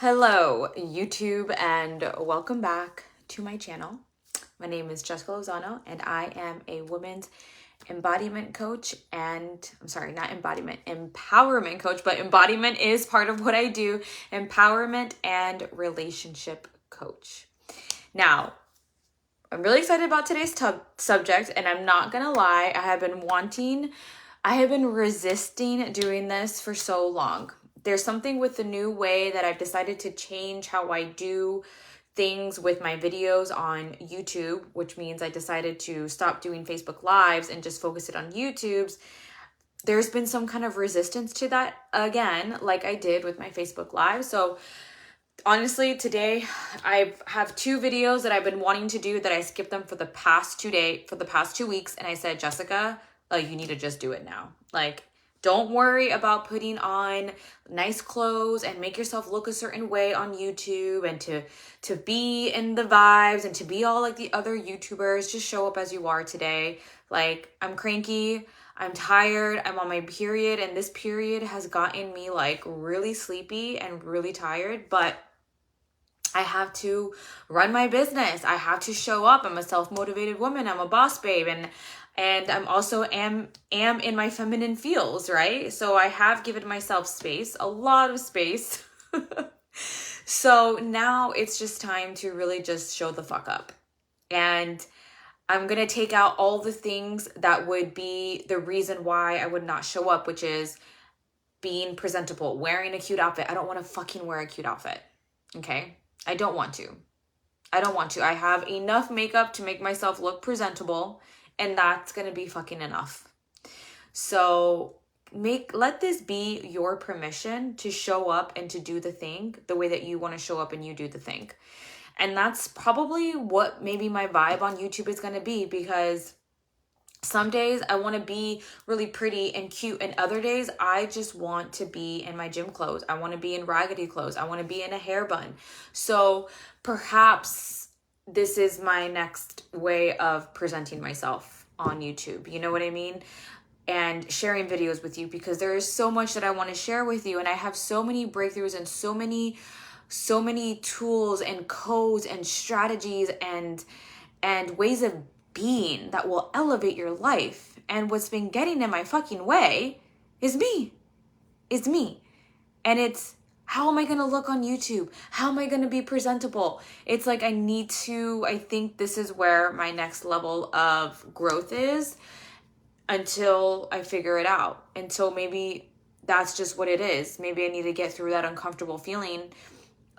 Hello, YouTube, and welcome back to my channel. My name is Jessica Lozano, and I am a women's embodiment coach empowerment coach, but embodiment is part of what I do, empowerment and relationship coach. Now, I'm really excited about today's subject, and I'm not gonna lie, I have been resisting doing this for so long. There's something with the new way that I've decided to change how I do things with my videos on YouTube, which means I decided to stop doing Facebook Lives and just focus it on YouTube's. There's been some kind of resistance to that again, like I did with my Facebook Live. So honestly, today I have 2 videos that I've been wanting to do that I skipped them for the past 2 weeks. And I said, Jessica, you need to just do it now. Don't worry about putting on nice clothes and make yourself look a certain way on YouTube and to be in the vibes and to be all like the other YouTubers. Just show up as you are today. I'm cranky, I'm tired, I'm on my period, and this period has gotten me really sleepy and really tired, but I have to run my business. I have to show up. I'm a self-motivated woman. I'm a boss babe, and I'm also am in my feminine feels, right? So I have given myself space, a lot of space. So now it's just time to really just show the fuck up. And I'm going to take out all the things that would be the reason why I would not show up, which is being presentable, wearing a cute outfit. I don't want to fucking wear a cute outfit. Okay? I don't want to. I have enough makeup to make myself look presentable, and that's going to be fucking enough. So let this be your permission to show up and to do the thing the way that you want to show up and you do the thing. And that's probably what maybe my vibe on YouTube is going to be, because some days I want to be really pretty and cute, and other days I just want to be in my gym clothes. I want to be in raggedy clothes. I want to be in a hair bun. So perhaps this is my next way of presenting myself on YouTube. You know what I mean? And sharing videos with you, because there is so much that I want to share with you, and I have so many breakthroughs and so many tools and codes and strategies and ways of being that will elevate your life. And what's been getting in my fucking way is me. It's me. And it's, how am I going to look on YouTube? How am I going to be presentable? It's I think this is where my next level of growth is, until I figure it out. Until maybe that's just what it is. Maybe I need to get through that uncomfortable feeling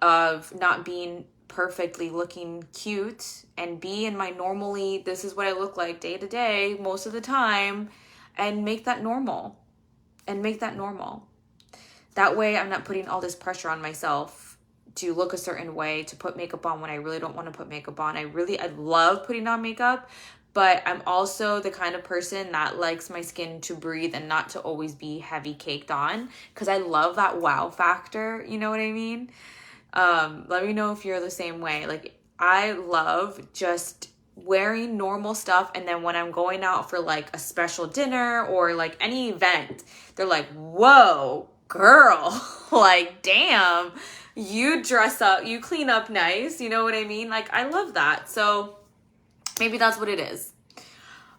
of not being perfectly looking cute and be in my normally, this is what I look like day to day most of the time, and make that normal. That way I'm not putting all this pressure on myself to look a certain way, to put makeup on when I really don't want to put makeup on. I love putting on makeup, but I'm also the kind of person that likes my skin to breathe and not to always be heavy caked on, because I love that wow factor. You know what I mean? Let me know if you're the same way. I love just wearing normal stuff, and then when I'm going out for a special dinner or any event, they're like, whoa, girl, damn, you dress up, you clean up nice, you know what I mean? I love that. So maybe that's what it is.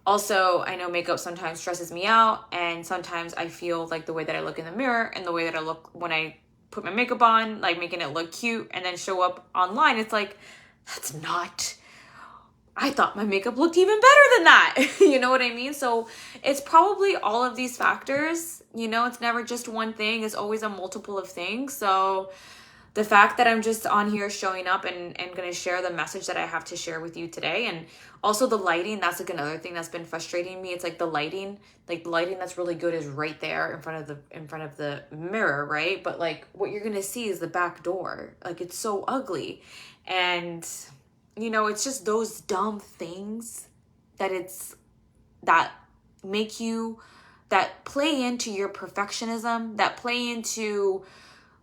Also, I know makeup sometimes stresses me out, and sometimes I feel the way that I look in the mirror and the way that I look when I put my makeup on, making it look cute, and then show up online, it's that's not, I thought my makeup looked even better than that. You know what I mean? So it's probably all of these factors. It's never just one thing. It's always a multiple of things. So the fact that I'm just on here showing up and going to share the message that I have to share with you today. And also the lighting, that's another thing that's been frustrating me. It's the lighting that's really good is right there in front of the mirror, right? But what you're going to see is the back door. It's so ugly. And it's just those dumb things that make you, that play into your perfectionism, that play into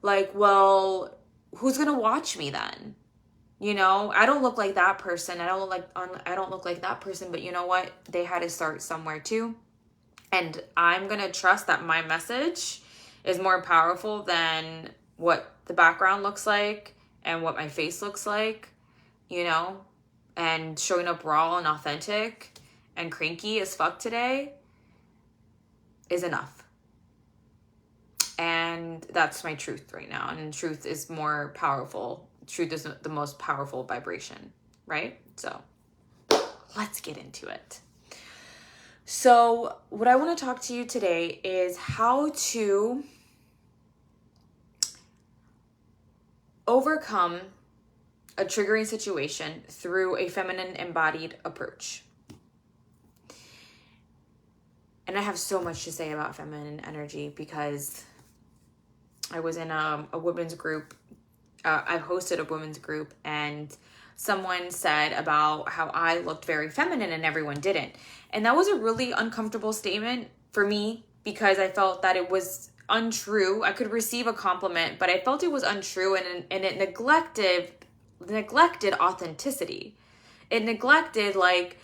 well, who's going to watch me then? I don't look like that person. I don't look like that person, but you know what? They had to start somewhere too. And I'm going to trust that my message is more powerful than what the background looks like and what my face looks like, you know, and showing up raw and authentic and cranky as fuck today is enough. And that's my truth right now. And truth is more powerful. Truth is the most powerful vibration, right? So let's get into it. So what I want to talk to you today is how to overcome a triggering situation through a feminine embodied approach. And I have so much to say about feminine energy because I was in a women's group. I've hosted a women's group, and someone said about how I looked very feminine and everyone didn't. And that was a really uncomfortable statement for me because I felt that it was untrue. I could receive a compliment, but I felt it was untrue, and it neglected authenticity. It neglected, like,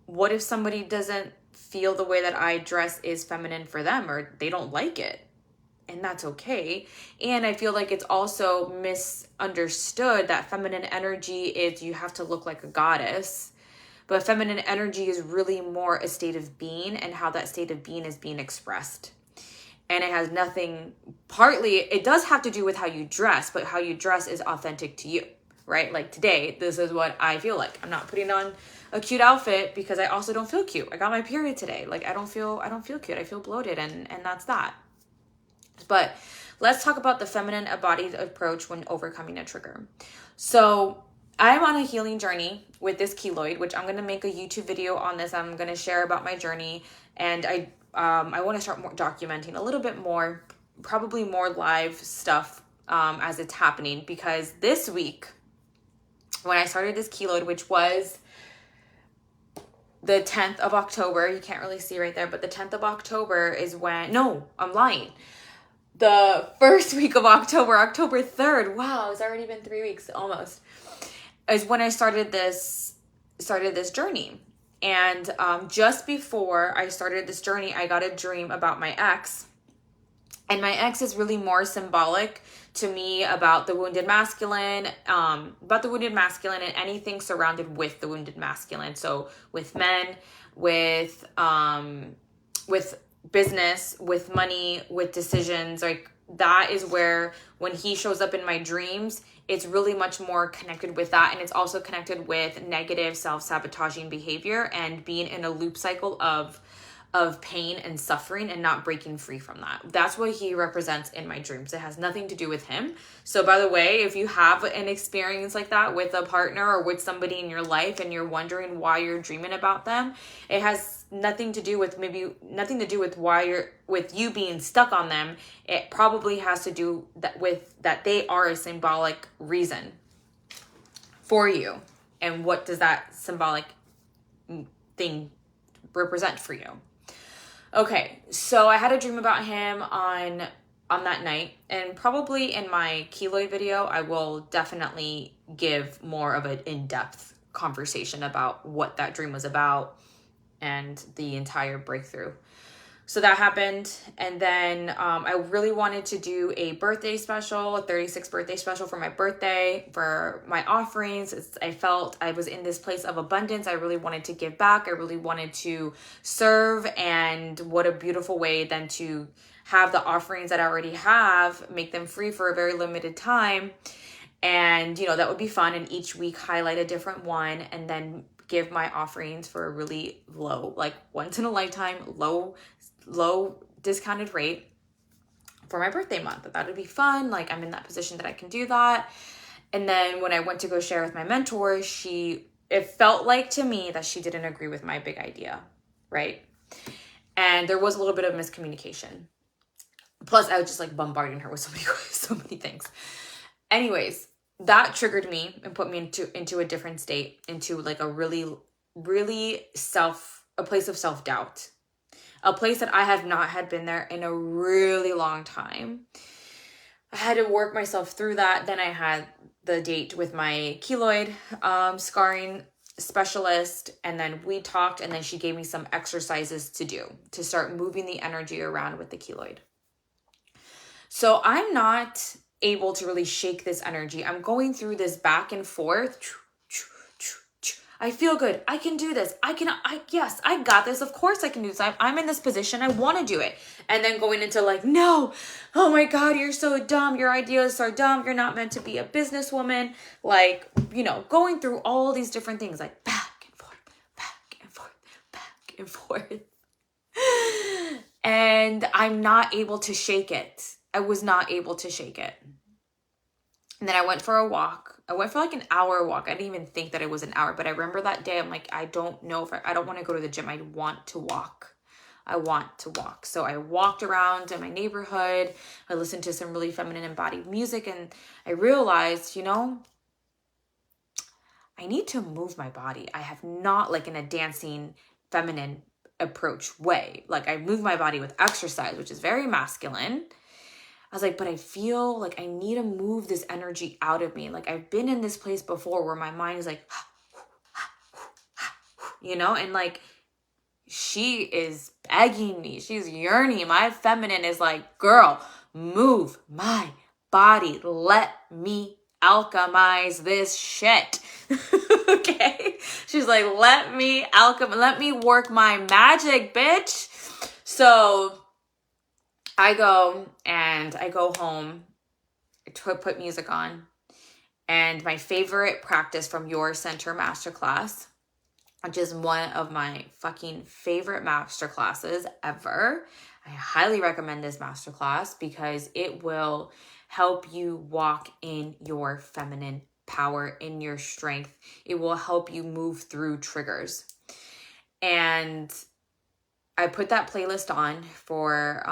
what if somebody doesn't feel the way that I dress is feminine for them, or they don't like it? And that's okay. And I feel like it's also misunderstood that feminine energy is you have to look like a goddess. But feminine energy is really more a state of being and how that state of being is being expressed. And it has nothing, partly, it does have to do with how you dress, but how you dress is authentic to you, right? Like today, this is what I feel like. I'm not putting on a cute outfit because I also don't feel cute. I got my period today. Like I don't feel cute. I feel bloated, and that's that. But let's talk about the feminine embodied approach when overcoming a trigger. So I'm on a healing journey with this keloid, which I'm going to make a YouTube video on this. I'm going to share about my journey. And I want to start documenting a little bit more, probably more live stuff as it's happening. Because this week, when I started this keloid, which was the 10th of October, you can't really see right there, but the 10th of October is when, no, I'm lying. The first week of October, October 3rd, wow, it's already been 3 weeks almost, is when I started this journey. And just before I started this journey, I got a dream about my ex. And my ex is really more symbolic to me about the wounded masculine, and anything surrounded with the wounded masculine. So with men, with business, with money, with decisions, like that is where when he shows up in my dreams, it's really much more connected with that. And it's also connected with negative self-sabotaging behavior and being in a loop cycle of pain and suffering and not breaking free from that. That's what he represents in my dreams. It has nothing to do with him. So by the way, if you have an experience like that with a partner or with somebody in your life and you're wondering why you're dreaming about them, it has nothing to do with with you being stuck on them. It probably has to do with that they are a symbolic reason for you. And what does that symbolic thing represent for you? Okay, so I had a dream about him on that night, and probably in my keloid video, I will definitely give more of an in-depth conversation about what that dream was about and the entire breakthrough. So that happened, and then I really wanted to do a birthday special, a 36th birthday special for my birthday, for my offerings. I felt I was in this place of abundance. I really wanted to give back. I really wanted to serve, and what a beautiful way then to have the offerings that I already have, make them free for a very limited time. And, that would be fun, and each week highlight a different one, and then give my offerings for a really low, like once in a lifetime, low discounted rate for my birthday month. That would be fun. Like I'm in that position that I can do that. And then when I went to go share with my mentor, it felt like to me that she didn't agree with my big idea, right? And there was a little bit of miscommunication. Plus I was just like bombarding her with so many things. Anyways, that triggered me and put me into a different state, into like a really, really a place of self-doubt. A place that I have not had been there in a really long time. I had to work myself through that. Then I had the date with my keloid scarring specialist, and then we talked, and then she gave me some exercises to do to start moving the energy around with the keloid. So I'm not able to really shake this energy. I'm going through this back and forth. I feel good. I can do this. Yes, I got this. Of course I can do this. I'm in this position. I want to do it. And then going into like, no, oh my God, you're so dumb. Your ideas are dumb. You're not meant to be a businesswoman. Like, going through all these different things, like back and forth, back and forth, back and forth. And I'm not able to shake it. I was not able to shake it. And then I went for a walk. I went for like an hour walk. I didn't even think that it was an hour, but I remember that day, I'm like, I don't know if I don't want to go to the gym. I want to walk. I want to walk. So I walked around in my neighborhood. I listened to some really feminine embodied music, and I realized, I need to move my body. I have not, like, in a dancing feminine approach way. Like, I move my body with exercise, which is very masculine. I was like, but I feel like I need to move this energy out of me. Like, I've been in this place before where my mind is like, and like, she is begging me. She's yearning. My feminine is like, girl, move my body. Let me alchemize this shit. Okay? She's like, let me work my magic, bitch. So I go home, put music on, and my favorite practice from your Center Masterclass, which is one of my fucking favorite masterclasses ever. I highly recommend this masterclass because it will help you walk in your feminine power, in your strength. It will help you move through triggers. And I put that playlist on for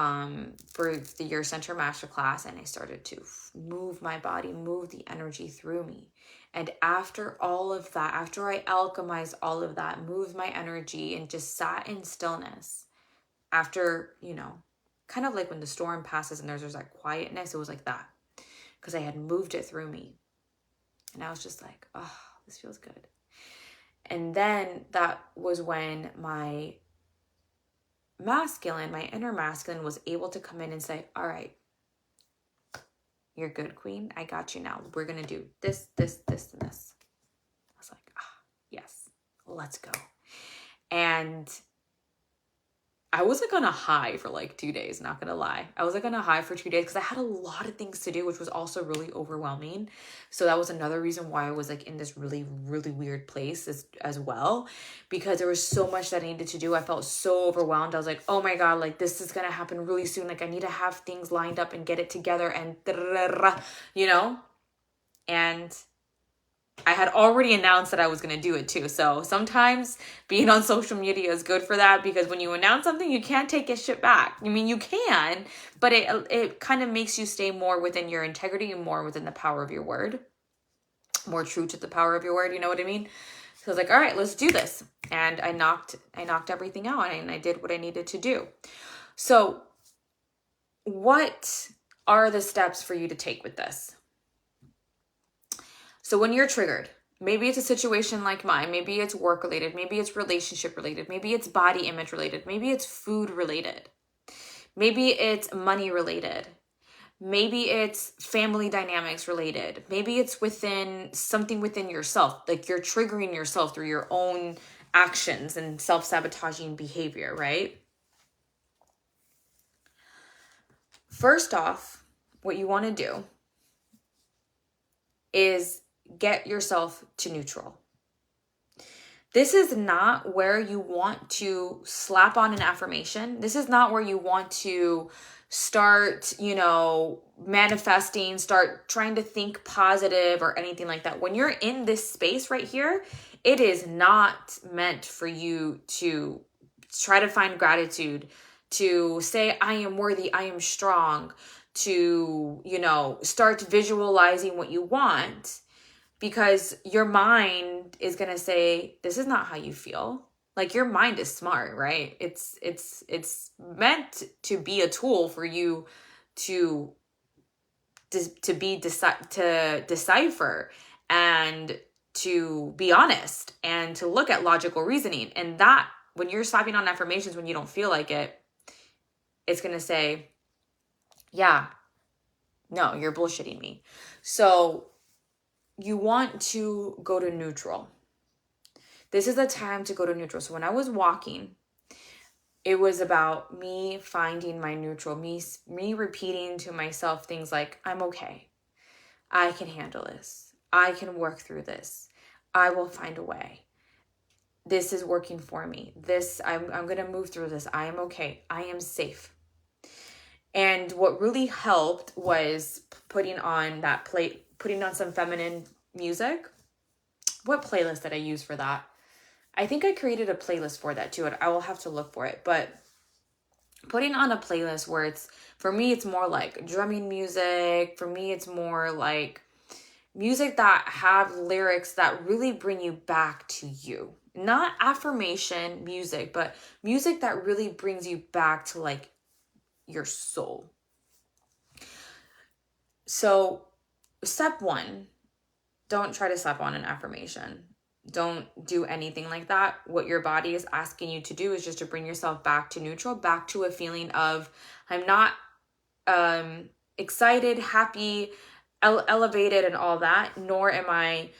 the Your Center Masterclass, and I started to move my body, move the energy through me. And after all of that, after I alchemized all of that, moved my energy and just sat in stillness, after, kind of like when the storm passes and there's that quietness, it was like that, because I had moved it through me. And I was just like, oh, this feels good. And then that was when my inner masculine was able to come in and say, all right, you're good, queen. I got you now. We're going to do this, this, this, and this. I was like, yes, let's go. And I was like on a high for like 2 days, not going to lie. I was like on a high for 2 days because I had a lot of things to do, which was also really overwhelming. So that was another reason why I was like in this really, really weird place as well, because there was so much that I needed to do. I felt so overwhelmed. I was like, oh my God, like this is going to happen really soon. Like I need to have things lined up and get it together and, and I had already announced that I was going to do it too. So sometimes being on social media is good for that, because when you announce something, you can't take your shit back. I mean, you can, but it kind of makes you stay more within your integrity and more within the power of your word, more true to the power of your word. You know what I mean? So I was like, all right, let's do this. And I knocked everything out, and I did what I needed to do. So what are the steps for you to take with this? So when you're triggered, maybe it's a situation like mine, maybe it's work related, maybe it's relationship related, maybe it's body image related, maybe it's food related, maybe it's money related, maybe it's family dynamics related, maybe it's something within yourself, like you're triggering yourself through your own actions and self-sabotaging behavior, right? First off, what you want to do is get yourself to neutral. This is not where you want to slap on an affirmation. This is not where you want to start, manifesting, start trying to think positive or anything like that. When you're in this space right here, it is not meant for you to try to find gratitude, to say, I am worthy, I am strong, to, start visualizing what you want. Because your mind is going to say, this is not how you feel. Like, your mind is smart, right? It's meant to be a tool for you to decipher and to be honest and to look at logical reasoning. And that, when you're slapping on affirmations when you don't feel like it, it's going to say, yeah, No, you're bullshitting me. So you want to go to neutral. This is the time to go to neutral. So when I was walking, it was about me finding my neutral, me repeating to myself things like, I'm okay. I can handle this. I can work through this. I will find a way. This is working for me. I'm going to move through this. I am okay. I am safe. And what really helped was putting on some feminine music. What playlist did I use for that? I think I created a playlist for that too. I will have to look for it. But putting on a playlist where for me, it's more like drumming music. For me, it's more like music that have lyrics that really bring you back to you. Not affirmation music, but music that really brings you back to like your soul. So step 1, don't try to slap on an affirmation. Don't do anything like that. What your body is asking you to do is just to bring yourself back to neutral, back to a feeling of, I'm not excited, happy, elevated and all that, nor am I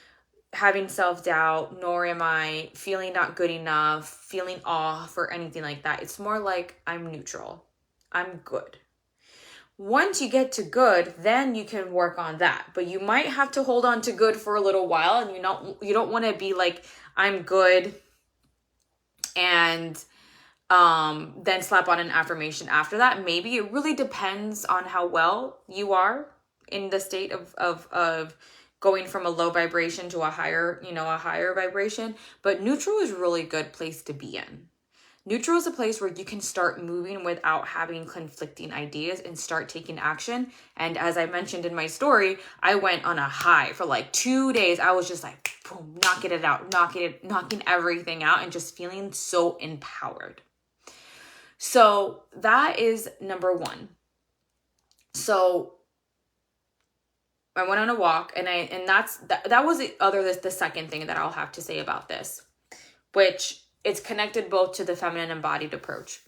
having self-doubt, nor am I feeling not good enough, feeling off or anything like that. It's more like I'm neutral. I'm good. Once you get to good, then you can work on that. But you might have to hold on to good for a little while, and you don't want to be like, I'm good, and then slap on an affirmation after that. Maybe it really depends on how well you are in the state of going from a low vibration to a higher vibration. But neutral is a really good place to be in. Neutral is a place where you can start moving without having conflicting ideas and start taking action. And as I mentioned in my story, I went on a high for like 2 days. I was just like, boom, knocking it out, knocking everything out and just feeling so empowered. So that is number 1. So I went on a walk and that was the second thing that I'll have to say about this, which it's connected both to the feminine embodied approach,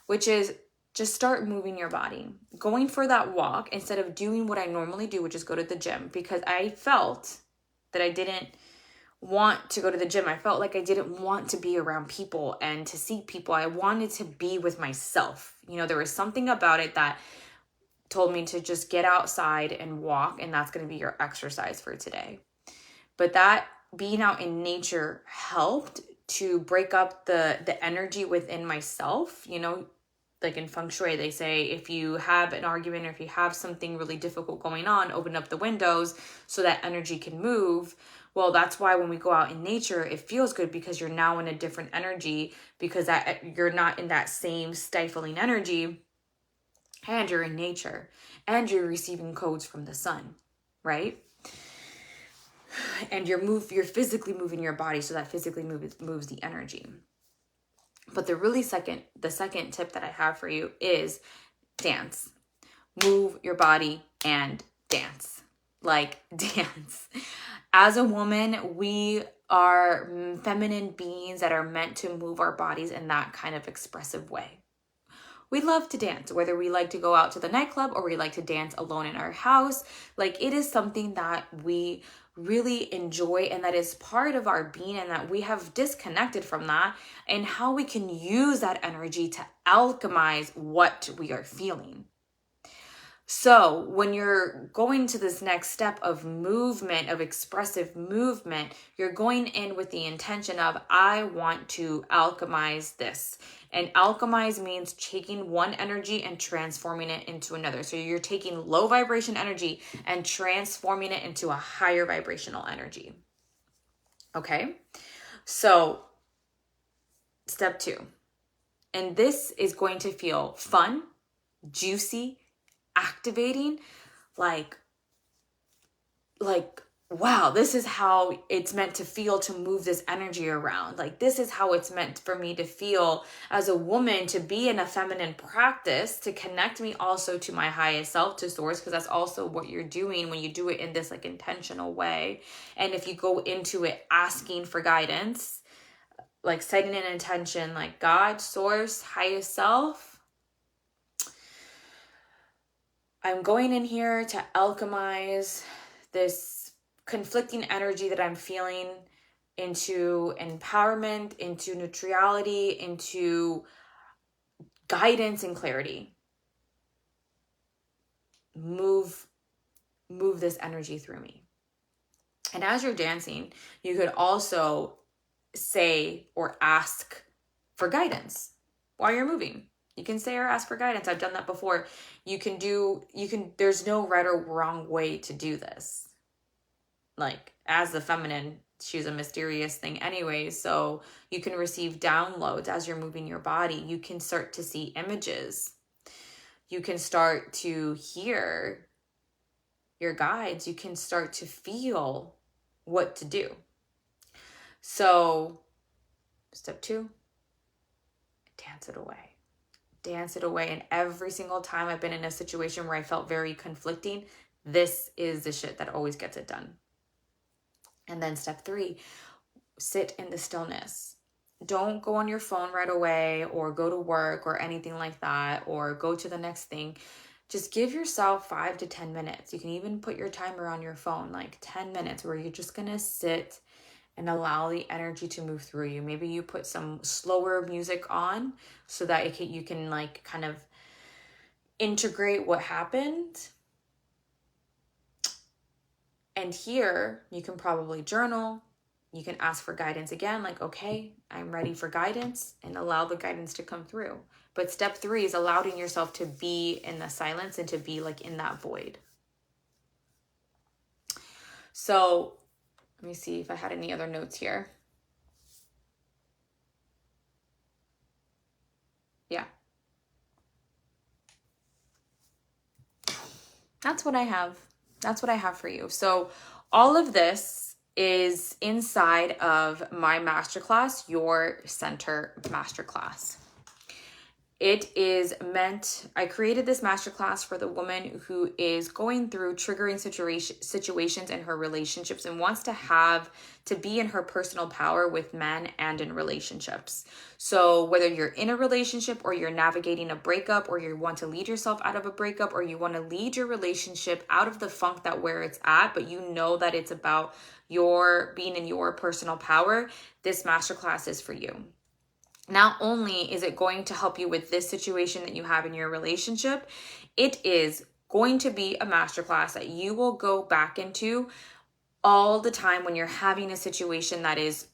which is just start moving your body. Going for that walk instead of doing what I normally do, which is go to the gym, because I felt that I didn't want to go to the gym. I felt like I didn't want to be around people and to see people. I wanted to be with myself. There was something about it that told me to just get outside and walk, and that's going to be your exercise for today. But that being out in nature helped to break up the energy within myself. Like in feng shui, they say if you have an argument or if you have something really difficult going on, open up the windows so that energy can move. Well, that's why when we go out in nature, it feels good because you're now in a different energy, because you're not in that same stifling energy, and you're in nature and you're receiving codes from the sun, right? And you're physically moving your body, so that physically moves the energy. But the second tip that I have for you is dance. Move your body and dance. Like, dance. As a woman, we are feminine beings that are meant to move our bodies in that kind of expressive way. We love to dance, whether we like to go out to the nightclub or we like to dance alone in our house. Like, it is something that we really enjoy and that is part of our being, and that we have disconnected from that, and how we can use that energy to alchemize what we are feeling. So when you're going to this next step of movement, of expressive movement, you're going in with the intention of, I want to alchemize this. And alchemize means taking one energy and transforming it into another. So you're taking low vibration energy and transforming it into a higher vibrational energy. Okay? So step 2. And this is going to feel fun, juicy, activating, like wow, this is how it's meant to feel to move this energy around. Like, this is how it's meant for me to feel as a woman, to be in a feminine practice, to connect me also to my highest self, to source, because that's also what you're doing when you do it in this like intentional way. And if you go into it asking for guidance, like setting an intention, like God, source, highest self, I'm going in here to alchemize this conflicting energy that I'm feeling into empowerment, into neutrality, into guidance and clarity. Move this energy through me. And as you're dancing, you could also say or ask for guidance while you're moving. You can say or ask for guidance. I've done that before. There's no right or wrong way to do this. Like, as the feminine, she's a mysterious thing anyway. So you can receive downloads as you're moving your body. You can start to see images. You can start to hear your guides. You can start to feel what to do. So step 2, dance it away. Dance it away. And every single time I've been in a situation where I felt very conflicting, this is the shit that always gets it done. And then step 3, sit in the stillness. Don't go on your phone right away or go to work or anything like that or go to the next thing. Just give yourself 5 to 10 minutes. You can even put your timer on your phone, like 10 minutes, where you're just going to sit and allow the energy to move through you. Maybe you put some slower music on so that you can like kind of integrate what happened. And here you can probably journal. You can ask for guidance again, like, okay, I'm ready for guidance, and allow the guidance to come through. But step 3 is allowing yourself to be in the silence and to be like in that void. So let me see if I had any other notes here. Yeah. That's what I have. That's what I have for you. So all of this is inside of my masterclass, your Center Masterclass. It is I created this masterclass for the woman who is going through triggering situations in her relationships and wants to be in her personal power with men and in relationships. So whether you're in a relationship or you're navigating a breakup or you want to lead yourself out of a breakup or you want to lead your relationship out of the funk where it's at, but you know that it's about your being in your personal power, this masterclass is for you. Not only is it going to help you with this situation that you have in your relationship, it is going to be a masterclass that you will go back into all the time when you're having a situation that is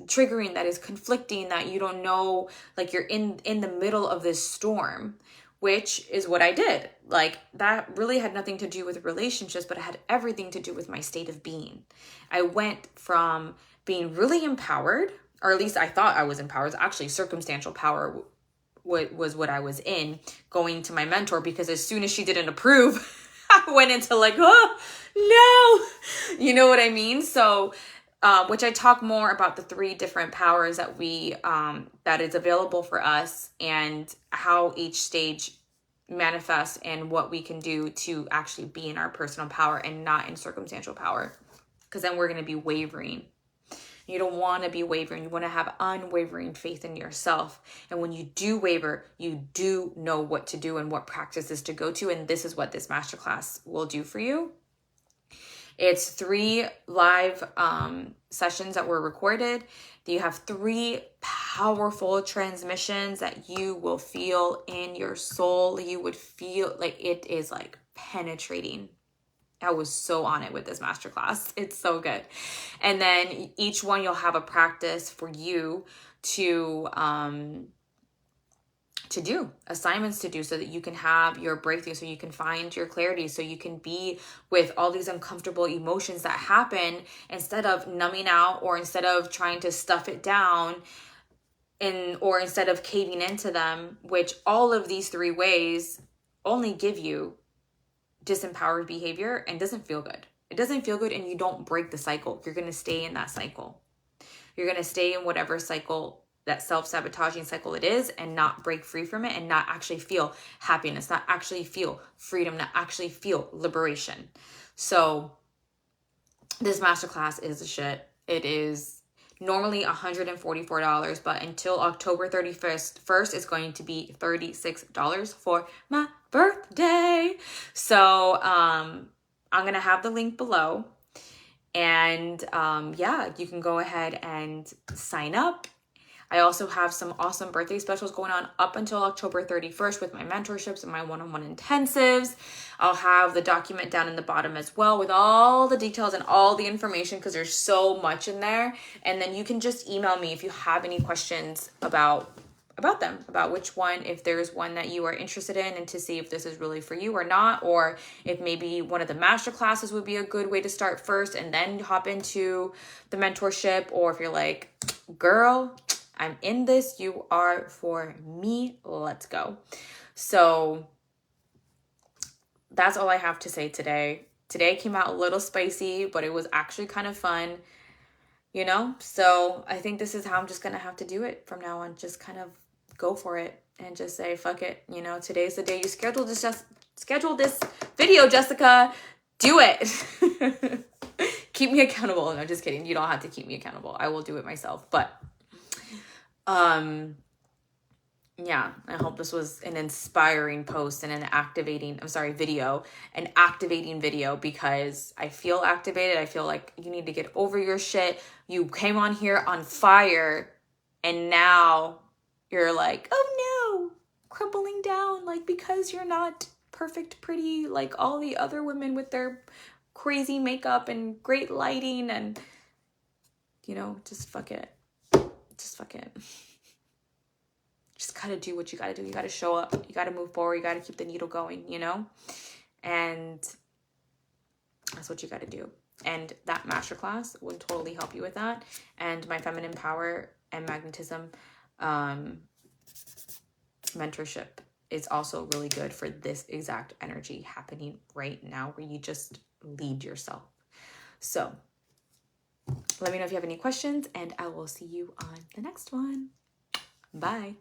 triggering, that is conflicting, that you don't know, like you're in the middle of this storm, which is what I did. Like, that really had nothing to do with relationships, but it had everything to do with my state of being. I went from being really empowered, or at least I thought I was empowered. Actually, circumstantial power was what I was in, going to my mentor, because as soon as she didn't approve, I went into like, oh, no. You know what I mean? So, which I talk more about the 3 different powers that that is available for us and how each stage manifests and what we can do to actually be in our personal power and not in circumstantial power. Because then we're going to be wavering. You don't want to be wavering. You want to have unwavering faith in yourself. And when you do waver, you do know what to do and what practices to go to. And this is what this masterclass will do for you. It's 3 live sessions that were recorded. You have 3 powerful transmissions that you will feel in your soul. You would feel like it is like penetrating. I was so on it with this masterclass. It's so good. And then each one you'll have a practice for you to do, assignments to do, so that you can have your breakthrough, so you can find your clarity, so you can be with all these uncomfortable emotions that happen instead of numbing out or instead of trying to stuff it down or instead of caving into them, which all of these 3 ways only give you disempowered behavior and doesn't feel good. It doesn't feel good, and you don't break the cycle. You're going to stay in that cycle. You're going to stay in whatever cycle, that self-sabotaging cycle it is, and not break free from it and not actually feel happiness, not actually feel freedom, not actually feel liberation. So this masterclass is the shit. It is normally $144, but until October 31st, it's going to be $36 for my birthday. So I'm going to have the link below. And yeah, you can go ahead and sign up. I also have some awesome birthday specials going on up until October 31st with my mentorships and my one-on-one intensives. I'll have the document down in the bottom as well with all the details and all the information, because there's so much in there. And then you can just email me if you have any questions about them, about which one, if there's one that you are interested in, and to see if this is really for you or not, or if maybe one of the master classes would be a good way to start first and then hop into the mentorship. Or if you're like, girl, I'm in this, you are for me, let's go. So that's all I have to say today. Today came out a little spicy, but it was actually kind of fun, you know? So I think this is how I'm just going to have to do it from now on. Just kind of go for it and just say, fuck it. You know, today's the day you scheduled this video, Jessica. Do it. Keep me accountable. No, just kidding. You don't have to keep me accountable. I will do it myself. But yeah, I hope this was an inspiring post and an activating video, because I feel activated. I feel like you need to get over your shit. You came on here on fire and now you're like, oh no, crumbling down, like, because you're not perfect, pretty, like all the other women with their crazy makeup and great lighting, and, you know, just fuck it. Just fuck it. Just gotta do what you gotta do. You gotta show up. You gotta move forward. You gotta keep the needle going, you know? And that's what you gotta do. And that masterclass would totally help you with that. And my feminine power and magnetism mentorship is also really good for this exact energy happening right now, where you just lead yourself. So let me know if you have any questions, and I will see you on the next one. Bye.